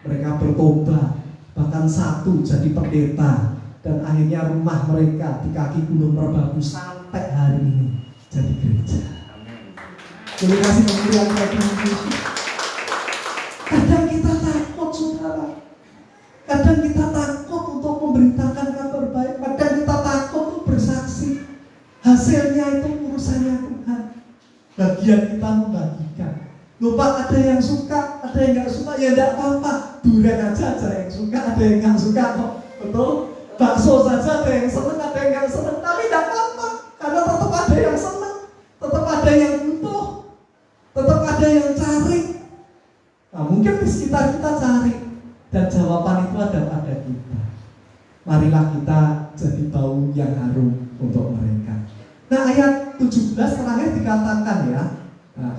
mereka bertobat. Bahkan satu jadi pendeta. Dan akhirnya rumah mereka di kaki Gunung Merbabu sampai hari ini jadi gereja. Boleh kasih kemuliaan bagi Yesus. Kadang kita takut, saudara. Kadang kita takut untuk memberitakan kabar baik. Kadang kita takut untuk bersaksi. Hasilnya itu urusannya Tuhan. Bagian kita membagikan. Lupa ada yang suka, ada yang gak suka, ya gak apa-apa. Durian aja ada yang suka, ada yang gak suka kok. Betul? Bakso saja ada yang seneng, ada yang gak seneng. Tapi gak apa-apa, karena tetap ada yang seneng, tetap ada yang butuh, tetap ada yang cari. Nah, mungkin di sekitar kita cari, dan jawaban itu ada pada kita. Marilah kita jadi bau yang harum untuk mereka. Nah, ayat 17 terakhir dikatakan ya,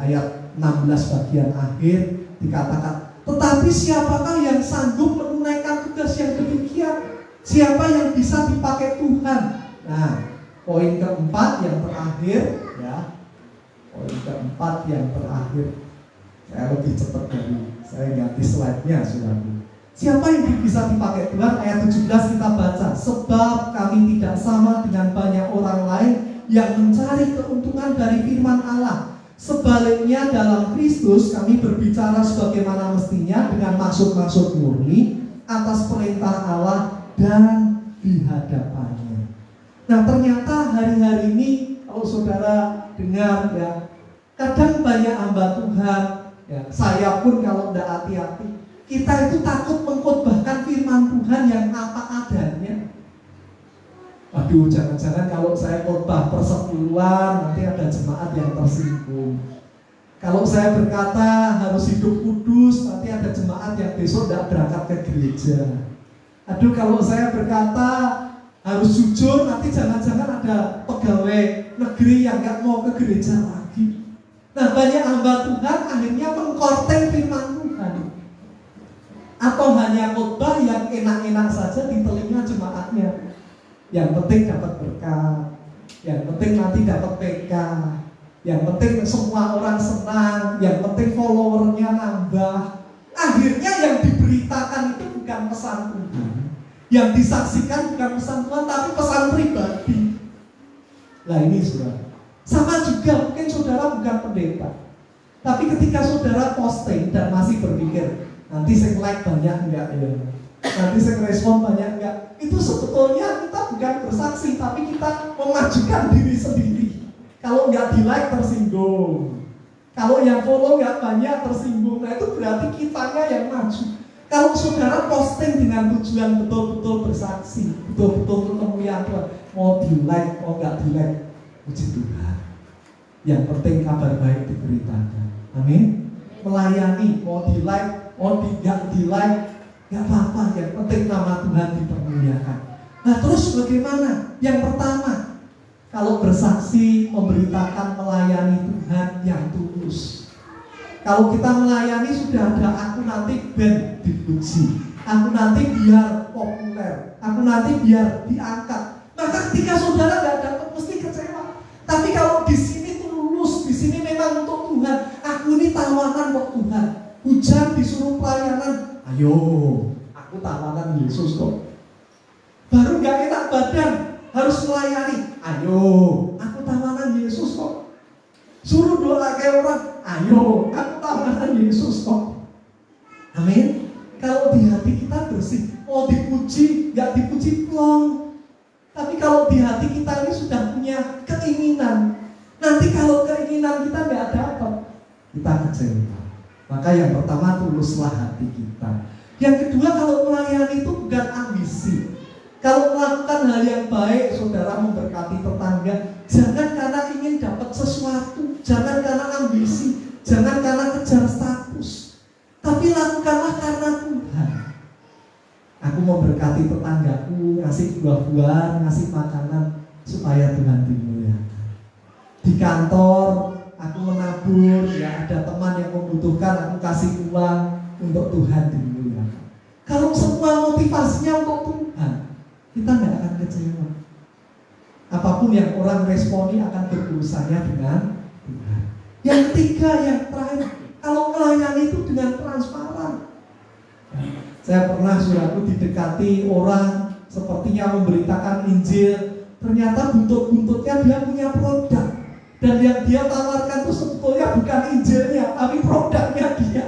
ayat 16 bagian akhir dikatakan, tetapi siapakah yang sanggup menunaikan tugas yang demikian? Siapa yang bisa dipakai Tuhan? Nah, poin keempat yang terakhir ya, poin keempat yang terakhir, saya lebih cepat dari saya ganti slide-nya, saudara. Siapa yang bisa dipakai Tuhan? Ayat 17 kita baca, sebab kami tidak sama dengan banyak orang lain yang mencari keuntungan dari firman Allah. Sebaliknya dalam Kristus kami berbicara sebagaimana mestinya dengan maksud-maksud murni atas perintah Allah dan di hadapannya. Nah, ternyata hari-hari ini kalau saudara dengar ya, Kadang banyak hamba Tuhan, ya, saya pun kalau tidak hati-hati, kita itu takut mengkhotbahkan firman Tuhan yang apa adanya. Aduh, jangan-jangan kalau saya khotbah persepuluhan nanti ada jemaat yang tersinggung. Kalau saya berkata harus hidup kudus, nanti ada jemaat yang besok tidak berangkat ke gereja. Aduh, kalau saya berkata harus jujur, nanti jangan-jangan ada pegawai negeri yang nggak mau ke gereja lagi. Nah, banyak hamba Tuhan akhirnya mengkorting firman Tuhan, atau hanya khotbah yang enak-enak saja di telinga jemaatnya. Yang penting dapat berkat, yang penting nanti dapat PK, yang penting semua orang senang, yang penting followernya nambah. Akhirnya yang diberitakan itu bukan pesan Tuhan, yang disaksikan bukan pesan Tuhan, tapi pesan pribadi. Nah ini saudara, sama juga mungkin saudara bukan pendeta, tapi ketika saudara posting dan masih berpikir nanti saya like banyak enggak ya, nanti saya respon banyak enggak, itu sebetulnya kita bukan bersaksi, tapi kita memajukan diri sendiri. Kalau enggak di like tersinggung, kalau yang follow enggak banyak tersinggung, nah itu berarti kitanya yang maju. Kalau saudara posting dengan tujuan betul-betul bersaksi, betul-betul untuk kemuliaan Tuhan, mau di like, mau enggak di like, puji Tuhan. Yang penting kabar baik diberitakan. Amin. Melayani, mau di like, mau enggak di like, enggak apa-apa. Yang penting nama Tuhan dipermuliakan. Nah terus bagaimana? Yang pertama, kalau bersaksi, memberitakan, melayani Tuhan yang tulus. Kalau kita melayani sudah ada aku nanti ben dipuji, aku nanti biar populer, aku nanti biar diangkat. Maka ketika saudara nggak dapat mesti kecewa. Tapi kalau di sini tulus, di sini memang untuk Tuhan. Aku ini tawanan kok Tuhan. Hujan disuruh pelayanan, ayo, aku tawanan Yesus kok. Baru nggak enak badan, harus melayani, ayo, aku tawanan Yesus kok. Suruh doa kayak orang, ayo, aku tawanan Yesus kok. Amin. Kalau di hati kita bersih, mau dipuji, nggak dipuji plong. Tapi kalau di hati kita ini sudah punya keinginan, nanti kalau keinginan kita nggak dapat, kita kecewa. Maka yang pertama, tuluslah hati kita. Yang kedua, kalau melayani itu bukan ambisi. Kalau melakukan hal yang baik, saudara memberkati tetangga, jangan karena ingin dapat sesuatu, jangan karena ambisi, jangan karena kejar status, tapi lakukanlah karena Tuhan. Aku memberkati tetanggaku, ngasih buah-buahan, ngasih makanan supaya Tuhan dimuliakan. Di kantor, aku menabur, ya ada teman yang membutuhkan, aku kasih uang untuk Tuhan dimuliakan. Kalau semua motivasinya untuk Tuhan, kita nggak akan kecewa. Apapun yang orang responi akan berurusannya dengan Tuhan. Yang ketiga, yang terakhir, kalau melayani itu dengan transparan. Saya pernah saudaraku didekati orang sepertinya memberitakan Injil, ternyata buntut-buntutnya dia punya produk, dan yang dia tawarkan itu sebetulnya bukan Injilnya, tapi produknya dia.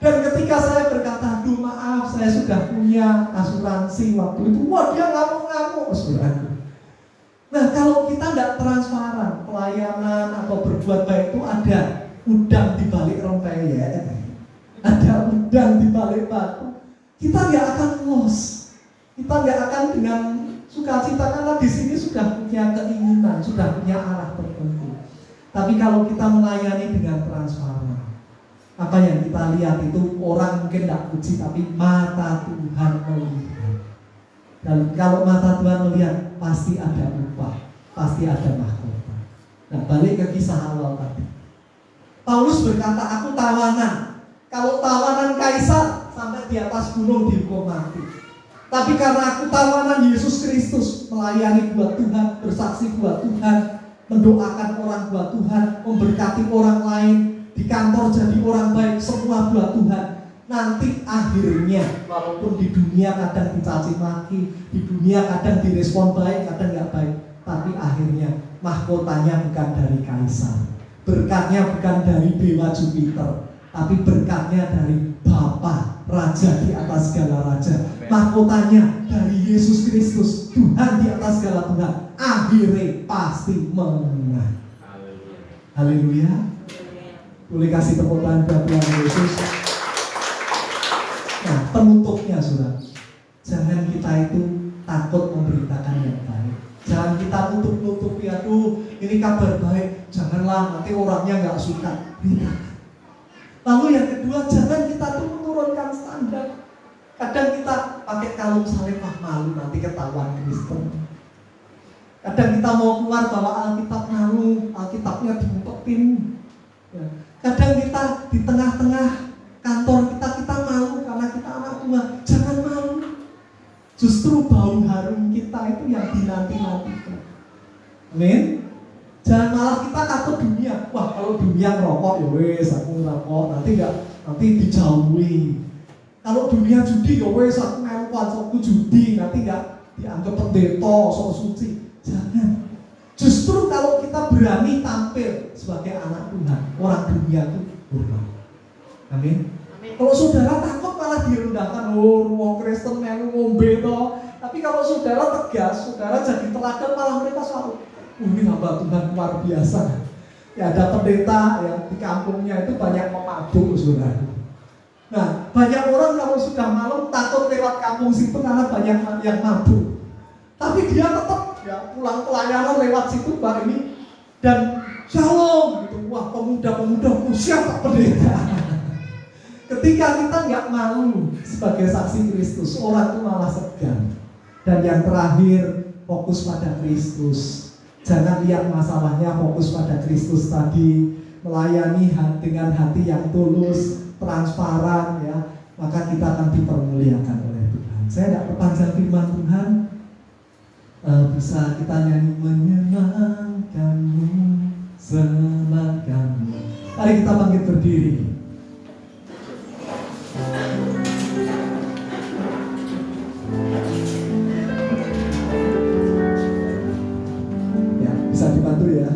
Dan ketika saya berkata, aduh maaf, saya sudah punya asuransi waktu itu, wah dia ngamuk-ngamuk saudaraku. Nah kalau kita tidak transparan, pelayanan atau berbuat baik itu ada udang di balik rempeyek, ada udang di balik batu, kita nggak akan loss, kita nggak akan dengan sukacita karena di sini sudah punya keinginan, sudah punya arah tertentu. Tapi kalau kita melayani dengan transparan, apa yang kita lihat itu orang mungkin tidak puji, tapi mata Tuhan melihat. Dan kalau mata Tuhan melihat, pasti ada upah, pasti ada mahkota. Nah balik ke kisah awal tadi, Paulus berkata, aku tawanan. Kalau tawanan kaisar, sampai di atas gunung dihukum mati. Tapi karena aku tawanan Yesus Kristus, melayani buat Tuhan, bersaksi buat Tuhan, mendoakan orang buat Tuhan, memberkati orang lain, di kantor jadi orang baik, semua buat Tuhan. Nanti akhirnya, walaupun di dunia kadang dicaci maki, di dunia kadang direspon baik, kadang nggak baik, tapi akhirnya mahkotanya bukan dari kaisar, berkatnya bukan dari dewa Jupiter, tapi berkatnya dari Bapa Raja di atas segala raja. Mahkotanya dari Yesus Kristus, Tuhan di atas segala Tuhan. Akhirnya pasti menang. Haleluya. Boleh kasih tepuk tangan buat Tuhan Yesus. Nah, penutupnya saudara, jangan kita itu takut memberitakan yang baik. Jangan kita nutup-nutupi, aduh ini kabar baik, janganlah nanti orangnya nggak suka. Beritakan. Lalu yang kedua, jangan kita tuh menurunkan standar. Kadang kita pakai kalung salib, malu nanti ketahuan Kristen. Kadang kita mau keluar bawa Alkitab, malu Alkitabnya diumpetin. Ya. Kadang kita di tengah-tengah kantor kita malu karena kita anak Tuhan. Jangan malu. Justru bau harum kita itu yang dinanti-nantikan. Amin. Jangan malah kita takut dunia. Wah, kalau dunia ngerokok ya wes aku ngerokok, nanti dijauhi. Kalau dunia judi ya wes aku melu judi, nanti enggak dianggap pendeta, sok suci. Jangan. Justru kalau kita berani tampil sebagai anak Tuhan, orang dunia itu hormat. Amin. Kalau saudara takut malah direndahkan, wong Kristen melu ngombe toh. Tapi kalau saudara tegas, saudara jadi teladan, malah mereka selalu, ini hamba Tuhan luar biasa. Ya ada pendeta yang di kampungnya itu banyak pemabuk, saudara. Nah, banyak orang kalau sudah malam takut lewat kampung situ karena banyak yang mabuk. Tapi dia tetap ya pulang pelayanan lewat situ Pak ini dan shalom gitu. Wah, pemuda-pemuda siap Pak pendeta. Ketika kita nggak malu sebagai saksi Kristus, orang itu malah segan. Dan yang terakhir, fokus pada Kristus. Jangan lihat masalahnya, fokus pada Kristus tadi. Melayani dengan hati yang tulus, transparan ya, maka kita akan dipermuliakan oleh Tuhan. Saya tidak perpanjang firman Tuhan. Bisa kita nyanyi menyenangkanmu, senangkanmu. Mari kita bangkit berdiri. Ya, bisa dibantu ya.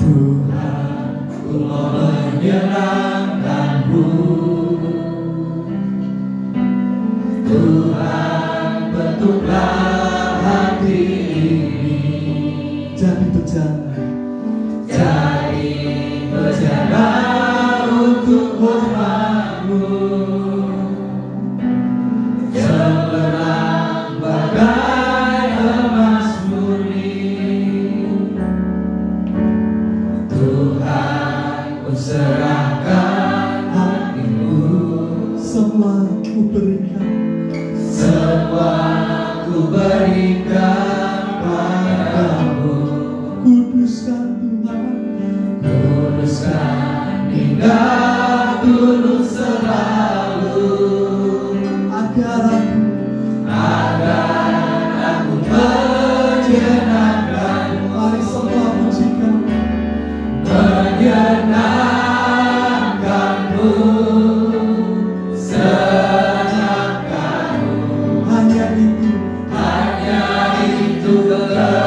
Tuhan, ku mau menyenangkanmu. Tuhan, bentuklah hati ini jadi bejana untuk hormat-Mu, cemerlang bagai emas murni. Tuhan, ku serahkan hati-Mu, semua ku berikan. Semua ku berikan padamu. Kuduskan Tuhan, kuduskan hingga tulus selalu, agar aku menyenangkanmu. Mari semua pujikan, menyenangkanmu. Hanya itu benar.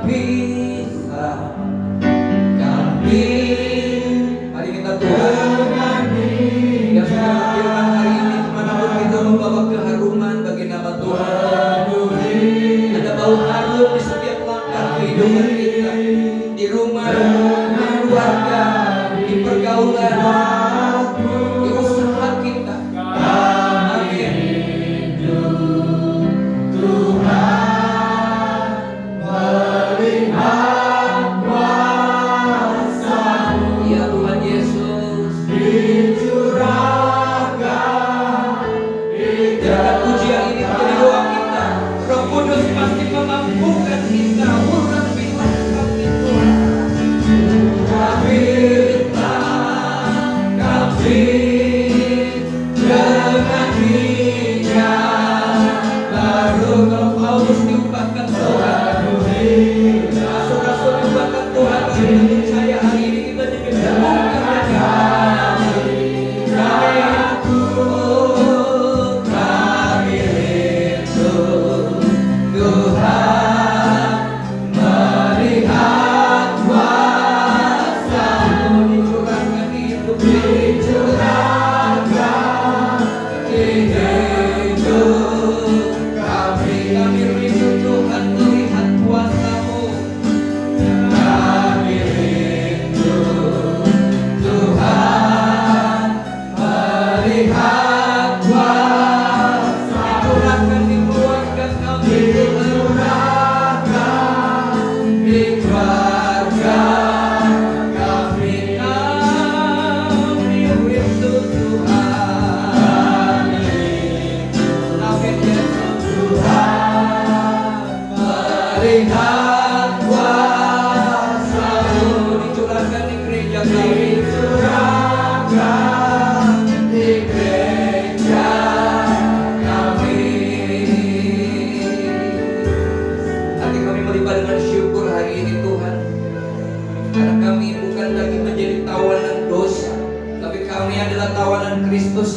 bisa kami. Mari kita Tuhan yang sudah firman hari ini dimanapun kita membawa keharuman bagi nama Tuhan. Ada bau harum di setiap langkah kehidupan kita, di rumah, di keluarga, di pergaulan, di usaha kita. Amin. Ya Tuhan Yesus, jadikan pujian ini menjadi doa kita. Roh Kudus pasti memampukan kita. Urapilah kami Tuhan. Urapilah kami dengan minyak baru. Kalau Paulus diubahkan Tuhan, rasul-rasul diubahkan Tuhan, kami percaya hari ini kita diberikan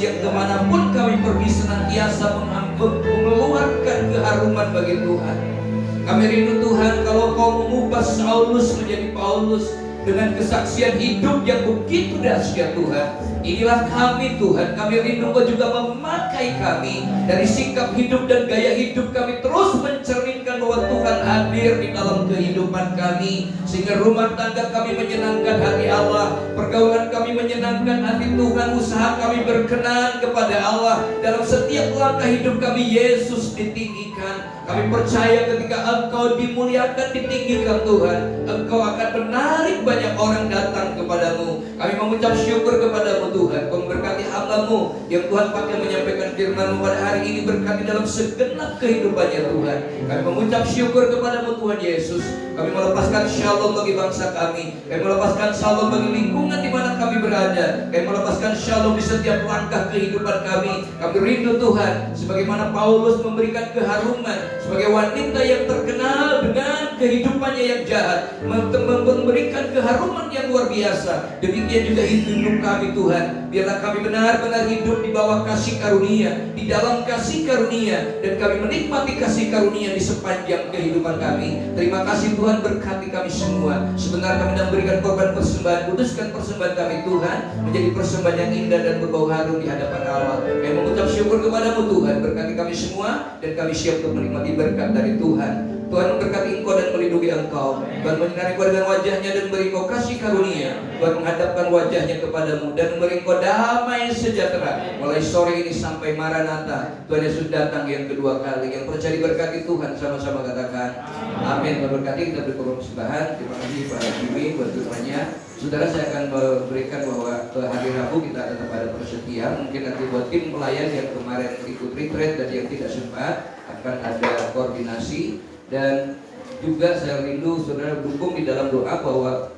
yang kemanapun kami pergi senantiasa mengeluarkan keharuman bagi Tuhan. Kami rindu Tuhan, kalau Kau mengubah Saulus menjadi Paulus dengan kesaksian hidup yang begitu dahsyat Tuhan. Inilah kami Tuhan, kami rindu Kau juga memakai kami dari sikap hidup dan gaya hidup kami terus mencerminkan bahwa Tuhan hadir di dalam kehidupan kami, sehingga rumah tangga kami menyenangkan hati Allah, pergaulan kami menyenangkan hati Tuhan, usaha kami berkenan kepada Allah. Dalam setiap langkah hidup kami Yesus ditinggikan. Kami percaya ketika Engkau dimuliakan, ditinggikan Tuhan, Engkau akan menarik banyak orang datang kepadamu. Kami mengucap syukur kepadamu Tuhan. Kau memberkati hamba-Mu yang Tuhan pakai menyampaikan firman-Mu pada hari ini, berkati dalam segenap kehidupannya Tuhan. Kami mengucap syukur kepadamu Tuhan Yesus. Kami melepaskan shalom bagi bangsa kami. Kami melepaskan shalom bagi lingkungan di mana kami berada. Kami melepaskan shalom di setiap langkah kehidupan kami. Kami rindu Tuhan, sebagaimana Paulus memberikan keharuman sebagai wanita yang terkenal dengan kehidupannya yang jahat, memberikan keharuman yang luar biasa. Demikian juga hidup kami Tuhan. Biarlah kami benar-benar hidup di bawah kasih karunia, di dalam kasih karunia, dan kami menikmati kasih karunia di sepanjang kehidupan kami. Terima kasih Tuhan, berkati kami semua. Sebentar kami sedang berikan korban persembahan, kuduskan persembahan kami Tuhan menjadi persembahan yang indah dan berbau harum di hadapan Allah. Kami mengucap syukur kepadamu Tuhan, berkati kami semua, dan kami siap untuk menikmati berkat dari Tuhan. Tuhan memberkati engkau dan melindungi engkau. Tuhan menyinari engkau dengan wajahnya dan memberi engkau kasih karunia. Tuhan menghadapkan wajahnya kepadamu dan memberi engkau damai sejahtera. Mulai sore ini sampai Maranatha, Tuhan Yesus datang yang kedua kali. Yang percaya diberkati Tuhan, sama-sama katakan amin. Berkati kita beri persembahan. Terima kasih Pak Jimmy buat firman-Nya. Saudara, saya akan memberikan bahwa hari Rabu kita tetap ada persetia. Mungkin nanti buat tim pelayan yang kemarin ikut retreat dan yang tidak sempat, akan ada koordinasi. Dan juga saya rindu saudara dukung di dalam doa bahwa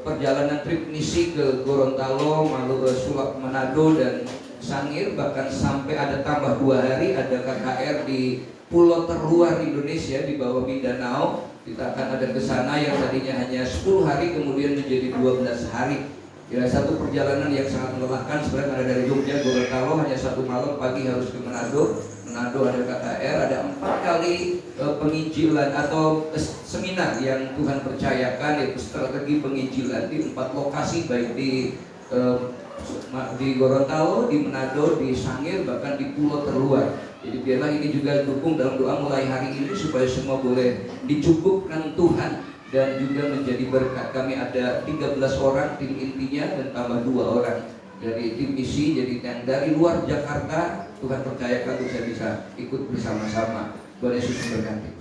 perjalanan trip misi ke Gorontalo, Sulawesi, Manado dan Sangir, bahkan sampai ada tambah 2 hari ada KKR di pulau terluar Indonesia di bawah Mindanao. Kita akan ada ke sana yang tadinya hanya 10 hari kemudian menjadi 12 hari. Ya, satu perjalanan yang sangat melelahkan. Sebenarnya ada dari Jogja, Gorontalo hanya 1 malam, pagi harus ke Manado. Manado ada KKR, ada 4 kali penginjilan atau seminar yang Tuhan percayakan, yaitu strategi penginjilan di 4 lokasi, baik di Gorontalo, di Manado, di Sangir, bahkan di pulau terluar. Jadi biarlah ini juga dukung dalam doa mulai hari ini supaya semua boleh dicukupkan Tuhan dan juga menjadi berkat. Kami ada 13 orang tim intinya dan tambah 2 orang dari tim misi. Jadi yang dari luar Jakarta Tuhan percayakan untuk saya bisa ikut bersama-sama. Tuhan Yesus memberkati.